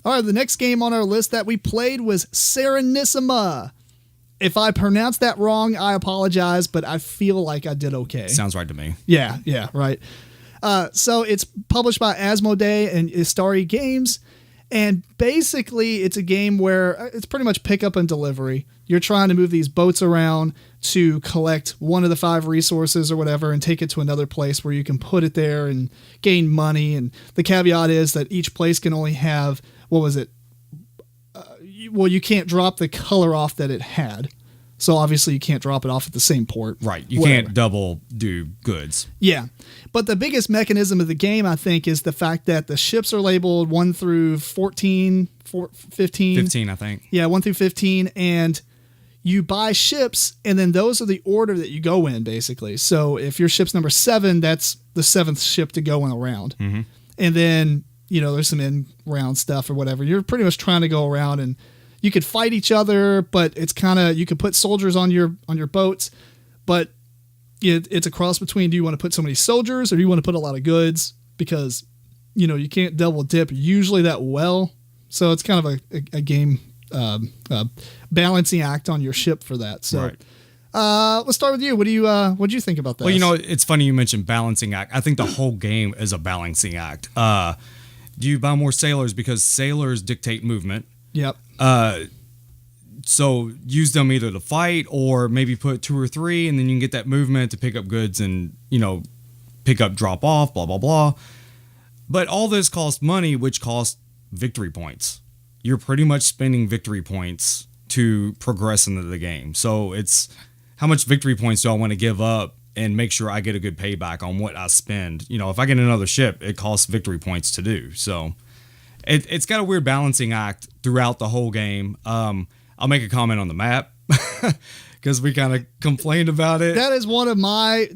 All right, the next game on our list that we played was Serenissima. If I pronounced that wrong, I apologize, but I feel like I did okay. Sounds right to me. Yeah, right. So it's published by Asmodee and Istari Games, and basically it's a game where it's pretty much pick up and delivery. You're trying to move these boats around to collect one of the 5 resources or whatever and take it to another place where you can put it there and gain money. And the caveat is that each place can only have, you can't drop the color off that it had. So obviously you can't drop it off at the same port. Right. You can't double do goods. Yeah. But the biggest mechanism of the game, I think, is the fact that the ships are labeled 1 through 15. 15, I think. Yeah, 1 through 15. And you buy ships, and then those are the order that you go in, basically. So if your ship's number 7, that's the 7th ship to go in a round. Mm-hmm. And then, there's some in-round stuff or whatever. You're pretty much trying to go around, and you could fight each other, but it's kind of, you could put soldiers on your boats, but it's a cross between, do you want to put so many soldiers or do you want to put a lot of goods? Because, you can't double dip usually that well. So it's kind of a game balancing act on your ship for that. So right. Let's start with you. What do you think about that? Well, it's funny you mentioned balancing act. I think the whole game is a balancing act. Do you buy more sailors because sailors dictate movement? Yep. So use them either to fight or maybe put 2 or 3, and then you can get that movement to pick up goods and, pick up, drop off, blah, blah, blah. But all this costs money, which costs victory points. You're pretty much spending victory points to progress into the game. So it's how much victory points do I want to give up and make sure I get a good payback on what I spend. If I get another ship, it costs victory points to do. So it's got a weird balancing act throughout the whole game. I'll make a comment on the map because we kind of complained about it. That is one of my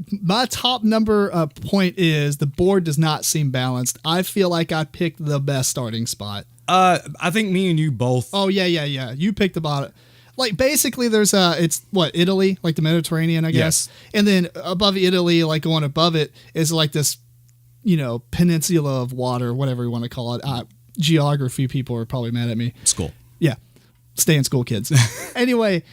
top number point is the board does not seem balanced. I feel like I picked the best starting spot. I think me and you both. Oh, yeah. You picked about it. Like, basically, there's it's Italy, like the Mediterranean, I guess. Yes. And then above Italy, like going above it, is like this, peninsula of water, whatever you want to call it. Geography people are probably mad at me. School. Yeah. Stay in school, kids. Anyway,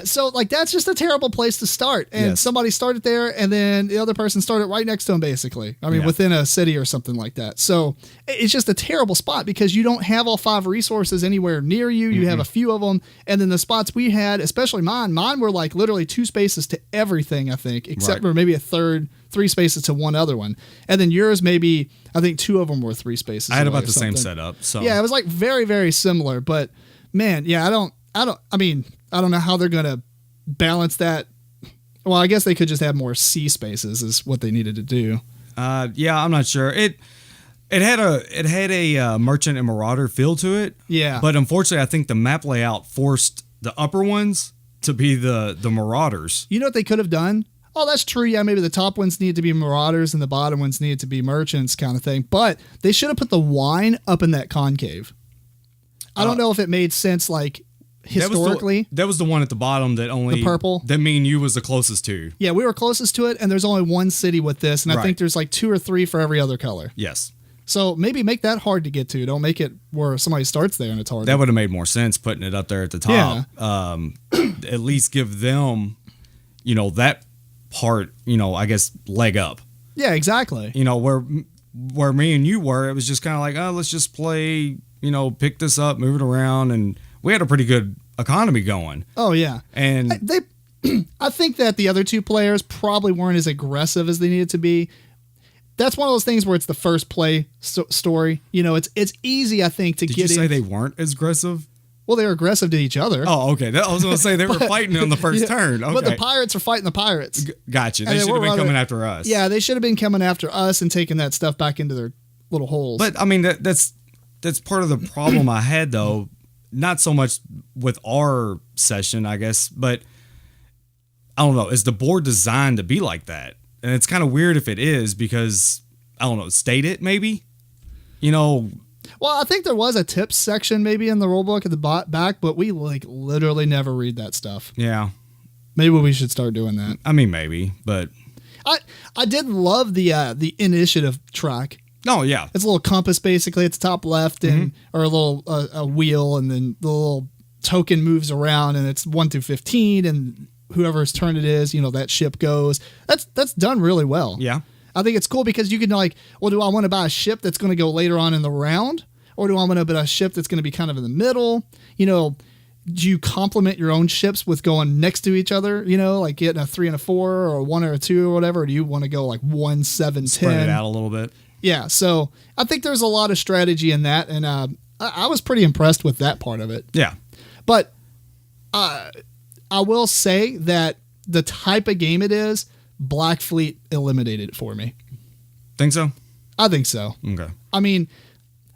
so like that's just a terrible place to start. And somebody started there, and then the other person started right next to them, basically. I mean, within a city or something like that. So it's just a terrible spot because you don't have all 5 resources anywhere near you. You have a few of them. And then the spots we had, especially mine were like literally 2 spaces to everything, I think, except for maybe a third, 3 spaces to one other one. And then yours, maybe, I think 2 of them were 3 spaces. I had about the same setup. So yeah, it was like very, very similar, but man, yeah, I don't know how they're going to balance that. Well, I guess they could just have more sea spaces is what they needed to do. Yeah, I'm not sure. It had a merchant and marauder feel to it. Yeah. But unfortunately, I think the map layout forced the upper ones to be the marauders. You know what they could have done? Oh, that's true. Yeah, maybe the top ones need to be marauders and the bottom ones need to be merchants kind of thing. But they should have put the wine up in that concave. I don't know if it made sense, like, historically. That was the one at the bottom that only... The purple? That me and you was the closest to. Yeah, we were closest to it, and there's only one city with this, and I think there's like 2 or 3 for every other color. Yes. So maybe make that hard to get to. Don't make it where somebody starts there and it's hard. That would have made more sense, putting it up there at the top. Yeah. At least give them, that part, I guess, leg up. Yeah, exactly. Where me and you were, it was just kind of like, oh, let's just play... pick this up, move it around, and we had a pretty good economy going. Oh yeah, and I think that the other 2 players probably weren't as aggressive as they needed to be. That's one of those things where it's the first play story. It's easy, I think, to Did get. Did you say they weren't as aggressive? Well, they were aggressive to each other. Oh, okay. I was going to say they were fighting on the first turn. Okay. But the pirates are fighting the pirates. Gotcha. They should have been coming after us. Yeah, they should have been coming after us and taking that stuff back into their little holes. But I mean, that's part of the problem I had, though. Not so much with our session, I guess, but I don't know. Is the board designed to be like that? And it's kind of weird if it is because, I don't know, state it maybe? Well, I think there was a tips section maybe in the rulebook at the back, but we like literally never read that stuff. Yeah. Maybe we should start doing that. I mean, maybe, but... I did love the initiative track. Oh yeah, it's a little compass basically. It's top left and or a little a wheel, and then the little token moves around, and it's 1 through 15, and whoever's turn it is, that ship goes. That's done really well. Yeah, I think it's cool because you can well, do I want to buy a ship that's going to go later on in the round, or do I want to buy a ship that's going to be kind of in the middle? Do you complement your own ships with going next to each other? Like getting a 3 and a 4 or a 1 or a 2 or whatever. Or do you want to go like 1, 7, 10? Spread it out a little bit. Yeah, so I think there's a lot of strategy in that, and I was pretty impressed with that part of it. Yeah. But I will say that the type of game it is, Black Fleet eliminated it for me. Think so? I think so. Okay. I mean,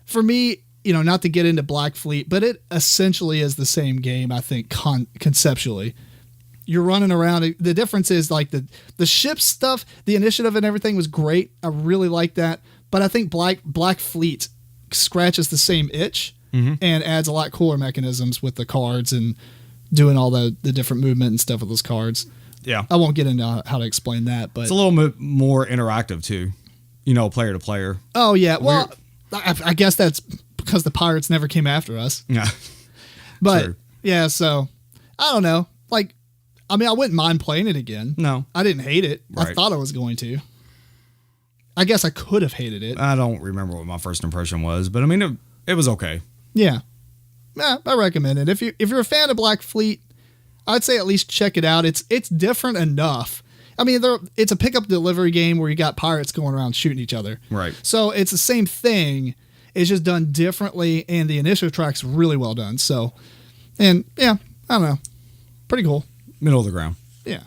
for me, not to get into Black Fleet, but it essentially is the same game, I think, conceptually. You're running around. The difference is like the ship stuff, the initiative and everything was great. I really like that. But I think Black Fleet scratches the same itch and adds a lot cooler mechanisms with the cards and doing all the different movement and stuff with those cards. Yeah. I won't get into how to explain that, but it's a little bit more interactive too, player to player. Oh yeah. Well, I guess that's because the pirates never came after us. Yeah. But True. yeah, so I don't know. I wouldn't mind playing it again. No. I didn't hate it. Right. I thought I was going to. I guess I could have hated it. I don't remember what my first impression was, but it was okay. Yeah. I recommend it. If you're a fan of Black Fleet, I'd say at least check it out. It's different enough. It's a pickup delivery game where you got pirates going around shooting each other. Right. So it's the same thing. It's just done differently, and the initial track's really well done. So, and yeah, I don't know. Pretty cool. Middle of the ground. Yeah.